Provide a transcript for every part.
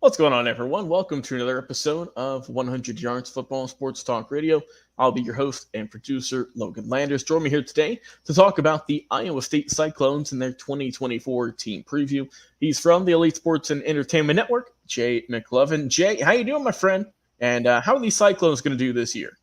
What's going on, everyone? Welcome to another episode of 100 Yards Football and Sports Talk Radio. I'll be your host and producer, Logan Landers. Join me here today to talk about the Iowa State Cyclones and their 2024 team preview. He's from the Elite Sports and Entertainment Network, Jay McLovin. Jay, how you doing, my friend? And how are these Cyclones going to do this year?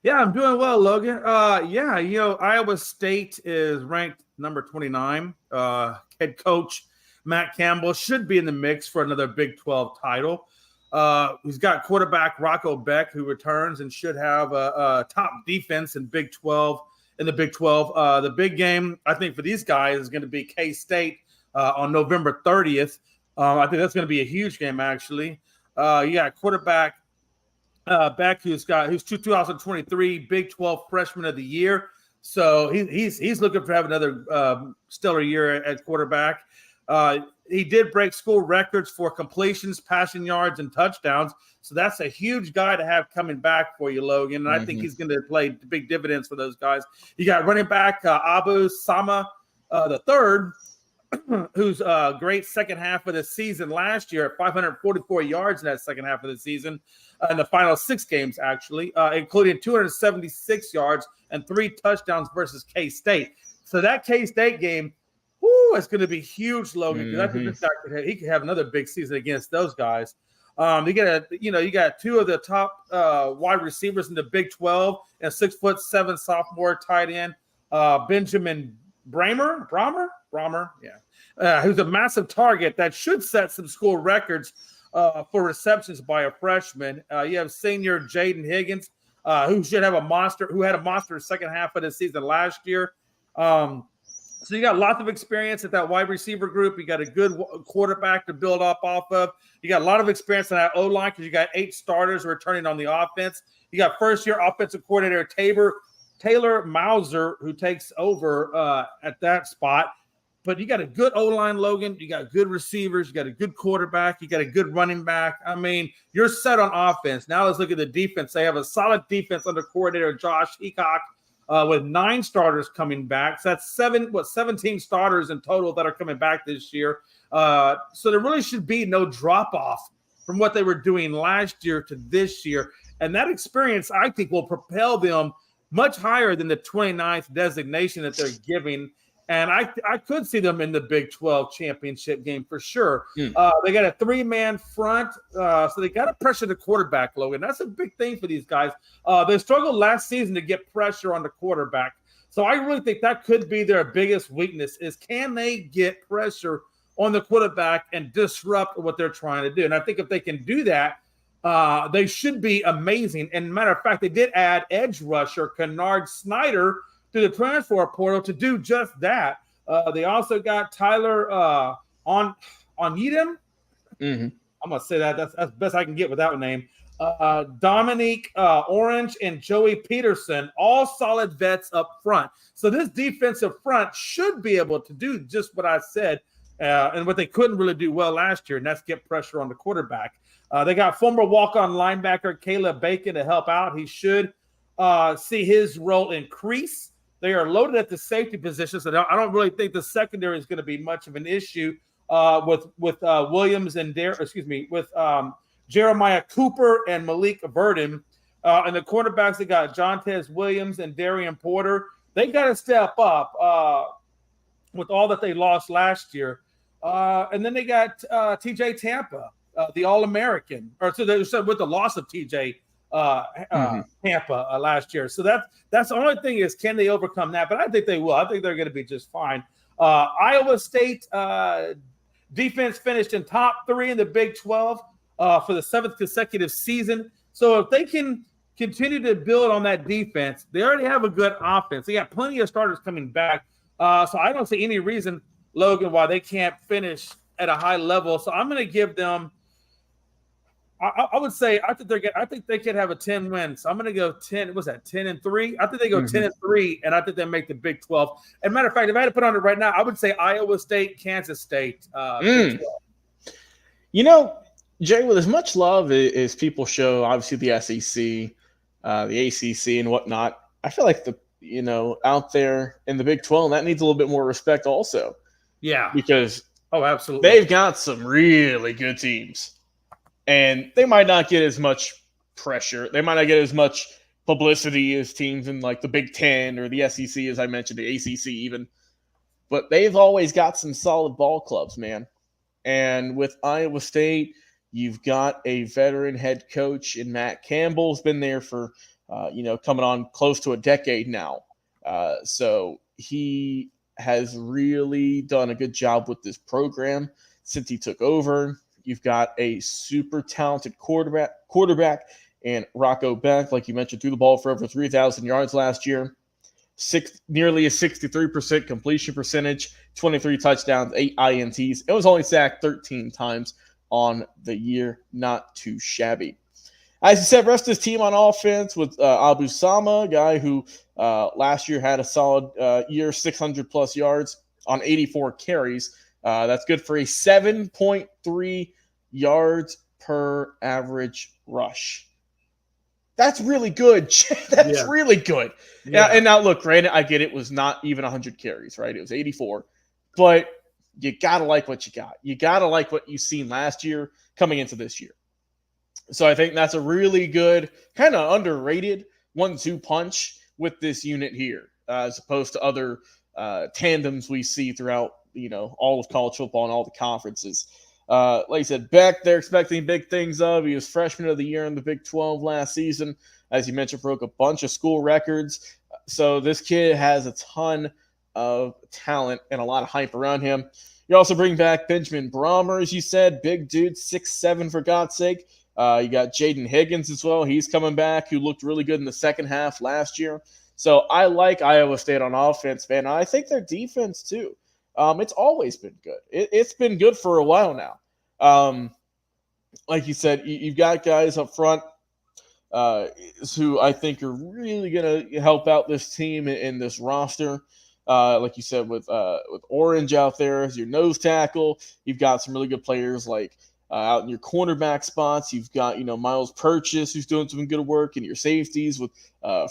Yeah, I'm doing well, Logan. Iowa State is ranked number 29. Head coach Matt Campbell should be in the mix for another Big 12 title. He's got quarterback Rocco Beck, who returns and should have a top defense in Big 12. In the Big 12, the big game I think for these guys is going to be K-State on November 30th. I think that's going to be a huge game, actually. You got quarterback Beck, who's 2023 Big 12 Freshman of the Year. So he's looking for have another stellar year at quarterback. He did break school records for completions, passing yards, and touchdowns. So that's a huge guy to have coming back for you, Logan. And I think he's going to play big dividends for those guys. You got running back Abu Sama the third, who's a great second half of the season last year at 544 yards in that second half of the season in the final 6 games, actually, including 276 yards and 3 touchdowns versus K-State. So that K-State game, it's going to be huge, Logan, because I think this guy he could have another big season against those guys. You got 2 of the top wide receivers in the Big 12 and 6'7" sophomore tight end Benjamin Brahmer, who's a massive target that should set some school records for receptions by a freshman. You have senior Jaden Higgins, who had a monster second half of the season last year. So you got lots of experience at that wide receiver group. You got a good quarterback to build up off of. You got a lot of experience on that O-line because you got 8 starters returning on the offense. You got first-year offensive coordinator Taylor Mauser, who takes over at that spot. But you got a good O-line, Logan. You got good receivers. You got a good quarterback. You got a good running back. I mean, you're set on offense. Now let's look at the defense. They have a solid defense under coordinator Josh Heacock. With 9 starters coming back. So that's 17 starters in total that are coming back this year. So there really should be no drop-off from what they were doing last year to this year. And that experience, I think, will propel them much higher than the 29th designation that they're giving. And I could see them in the Big 12 championship game for sure. They got a 3-man front, so they got to pressure the quarterback, Logan. That's a big thing for these guys. They struggled last season to get pressure on the quarterback. So I really think that could be their biggest weakness is can they get pressure on the quarterback and disrupt what they're trying to do. And I think if they can do that, they should be amazing. And matter of fact, they did add edge rusher Kennard Snyder to the transfer portal to do just that. They also got Tyler on Edom. I'm gonna say that's best I can get with that name. Dominique Orange and Joey Peterson, all solid vets up front. So this defensive front should be able to do just what I said, and what they couldn't really do well last year, and that's get pressure on the quarterback. They got former walk-on linebacker Caleb Bacon to help out. He should see his role increase. They are loaded at the safety position, so I don't really think the secondary is going to be much of an issue with Williams and Jeremiah Cooper and Malik Verdon. And the quarterbacks, they got Jontez Williams and Darian Porter. They got to step up with all that they lost last year. And then they got TJ Tampa, the All-American, with the loss of TJ Tampa last year. So that's the only thing is can they overcome that? But I think they will. I think they're going to be just fine. Iowa State defense finished in top 3 in the Big 12 for the 7th consecutive season. So if they can continue to build on that defense, they already have a good offense. They got plenty of starters coming back. So I don't see any reason, Logan, why they can't finish at a high level. So I'm going to give them I would say I think they could have a 10 win. So I'm going to go 10. What's that? 10-3. I think they go 10-3, and I think they make the Big 12. And matter of fact, if I had to put on it right now, I would say Iowa State, Kansas State. Jay, with as much love as people show, obviously the SEC, the ACC, and whatnot, I feel like out there in the Big 12, that needs a little bit more respect also. Yeah, because absolutely, they've got some really good teams. And they might not get as much pressure. They might not get as much publicity as teams in like the Big Ten or the SEC, as I mentioned, the ACC even. But they've always got some solid ball clubs, man. And with Iowa State, you've got a veteran head coach in Matt Campbell. Has been there for, coming on close to a decade now. So he has really done a good job with this program since he took over. You've got a super talented quarterback and Rocco Beck, like you mentioned, threw the ball for over 3,000 yards last year. Nearly a 63% completion percentage, 23 touchdowns, 8 INTs. It was only sacked 13 times on the year. Not too shabby. As you said, rest of his team on offense with Abu Sama, a guy who last year had a solid year, 600-plus yards on 84 carries. That's good for a 7.3 yards per average rush. That's really good. That's really good. Yeah. And now, look, granted, I get it was not even 100 carries, right? It was 84. But you got to like what you got. You got to like what you've seen last year coming into this year. So I think that's a really good, kind of underrated 1-2 punch with this unit here, as opposed to other tandems we see throughout, all of college football and all the conferences. Like I said, Beck, they're expecting big things of. He was freshman of the year in the Big 12 last season. As you mentioned, broke a bunch of school records. So this kid has a ton of talent and a lot of hype around him. You also bring back Benjamin Brahmer, as you said, big dude, 6'7" for God's sake. You got Jaden Higgins as well. He's coming back, who looked really good in the second half last year. So I like Iowa State on offense, man. I think their defense, too. It's always been good. It's been good for a while now. Like you said, you've got guys up front who I think are really going to help out this team in this roster. Like you said, with Orange out there as your nose tackle, you've got some really good players like out in your cornerback spots. You've got, Miles Purchase, who's doing some good work in your safeties with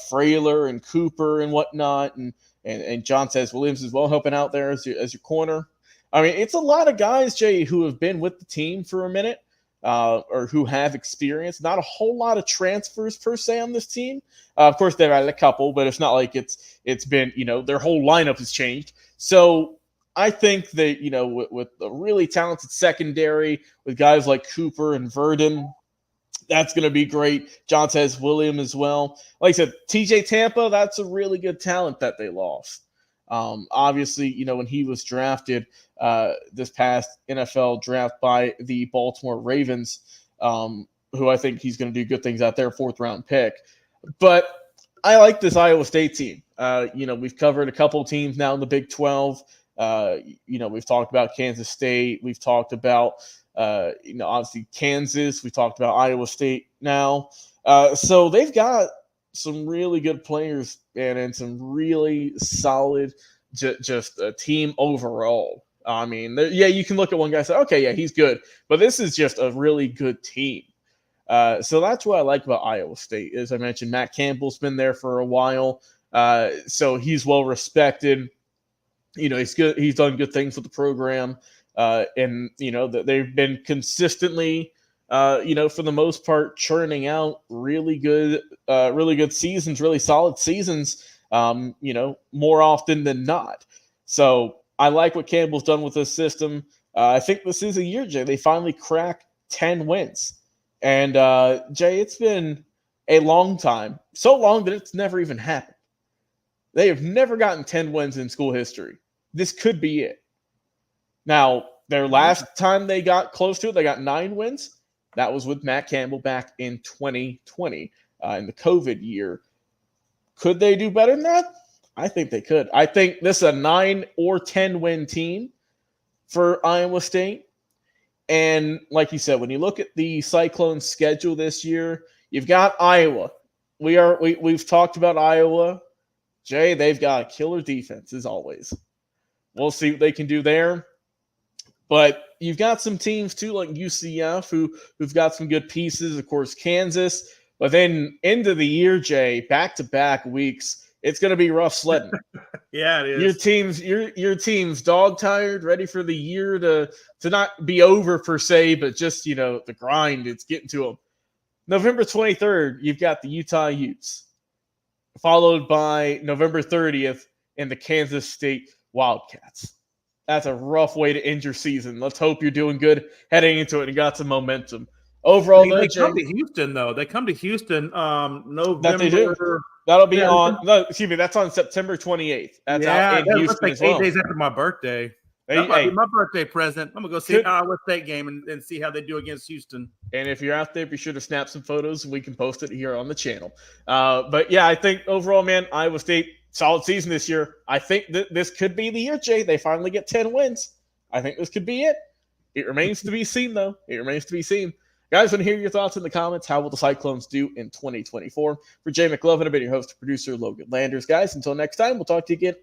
Frailer and Cooper and whatnot, and Jontez Williams as well helping out there as your corner. I mean, it's a lot of guys, Jay, who have been with the team for a minute or who have experience. Not a whole lot of transfers per se on this team. Of course, they've had a couple, but it's not like it's been, their whole lineup has changed. So I think that, with a really talented secondary, with guys like Cooper and Verdon, that's going to be great. Jontez Williams as well. Like I said, TJ Tampa, that's a really good talent that they lost. Obviously, when he was drafted this past NFL draft by the Baltimore Ravens, who I think he's going to do good things out there, 4th-round pick. But I like this Iowa State team. We've covered a couple teams now in the Big 12. We've talked about Kansas State. We've talked about, obviously Kansas. We talked about Iowa State now. So they've got some really good players and some really solid just a team overall. I mean, you can look at one guy and say, okay, yeah, he's good. But this is just a really good team. So that's what I like about Iowa State. As I mentioned, Matt Campbell's been there for a while. So he's well respected. He's good. He's done good things with the program. And they've been consistently, for the most part, churning out really good seasons, really solid seasons, more often than not. So I like what Campbell's done with this system. I think this is a year, Jay. They finally crack 10 wins. And, Jay, it's been a long time, so long that it's never even happened. They have never gotten 10 wins in school history. This could be it. Now, their last time they got close to it, they got 9 wins. That was with Matt Campbell back in 2020, in the COVID year. Could they do better than that? I think they could. I think this is a 9 or 10 win team for Iowa State. And like you said, when you look at the Cyclones schedule this year, you've got Iowa. We've talked about Iowa. Jay, they've got a killer defense as always. We'll see what they can do there. But you've got some teams too, like UCF, who've got some good pieces. Of course, Kansas. But then end of the year, Jay, back-to-back weeks, It's going to be rough sledding. Yeah, it is. Your team's dog tired, ready for the year to not be over per se, but just the grind. It's getting to them. November 23rd, you've got the Utah Utes, followed by November 30th in the Kansas State Wildcats. That's a rough way to end your season. Let's hope you're doing good heading into it and got some momentum. Overall, they come to Houston, though. They come to Houston November. That they do. That'll be that's on September 28th. That's out in Houston as well. 8 days after my birthday. That might be my birthday present. I'm going to go see Iowa State game and see how they do against Houston. And if you're out there, be sure to snap some photos and we can post it here on the channel. But yeah, I think overall, man, Iowa State, solid season this year. I think that this could be the year, Jay. They finally get 10 wins. I think this could be it. It remains to be seen, though. It remains to be seen. Guys, want to hear your thoughts in the comments. How will the Cyclones do in 2024? For Jay McLovin, I've been your host and producer, Logan Landers. Guys, until next time, we'll talk to you again